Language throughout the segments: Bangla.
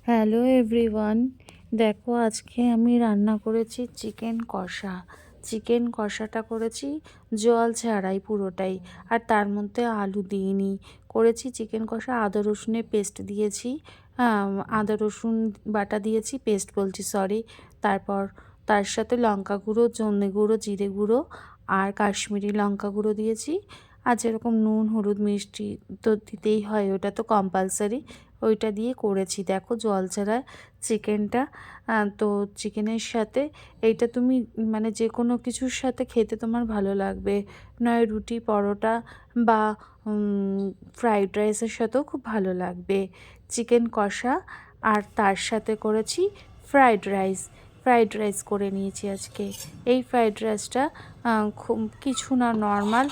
হ্যালো এভরিওয়ান, দেখো আজকে আমি রান্না করেছি চিকেন কষা। চিকেন কষাটা করেছি জল ছাড়াই পুরোটাই, আর তার মধ্যে আলু দিইনি। করেছি চিকেন কষা, আদা রসুনের পেস্ট দিয়েছি, আদা রসুন বাটা দিয়েছি, পেস্ট বলছি সরি। তারপর তার সাথে লঙ্কা গুঁড়ো, ধনে গুঁড়ো, জিরে গুঁড়ো আর কাশ্মীরি লঙ্কা গুঁড়ো দিয়েছি। আর যেরকম নুন, হলুদ, মিষ্টি তো দিতেই হয়, ওটা তো কম্পালসারি, ওইটা দিয়ে করেছি। দেখো জল ছাড়া চিকেনটা। তো চিকেনের সাথে এইটা তুমি মানে যে কোনো কিছুর সাথে খেতে তোমার ভালো লাগবে, নয় রুটি, পরোটা বা ফ্রাইড রাইসের সাথেও খুব ভালো লাগবে চিকেন কষা। আর তার সাথে করেছি ফ্রাইড রাইস করে নিয়েছি আজকে। এই ফ্রাইড রাইসটা খুব কিছু না, নর্মাল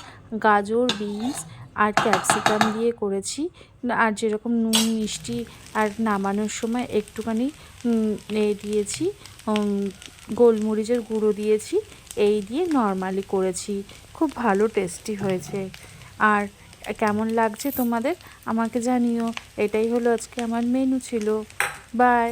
গাজর, বিনস আর ক্যাপসিকাম দিয়ে করেছি। আর যেরকম নুন, মিষ্টি আর নামানোর সময় একটুখানি দিয়েছি, গোলমরিচের গুঁড়ো দিয়েছি, এই দিয়ে নর্মালি করেছি। খুব ভালো টেস্টি হয়েছে। আর কেমন লাগছে তোমাদের আমাকে জানিও। এটাই হলো আজকে আমার মেনু ছিল। বাই।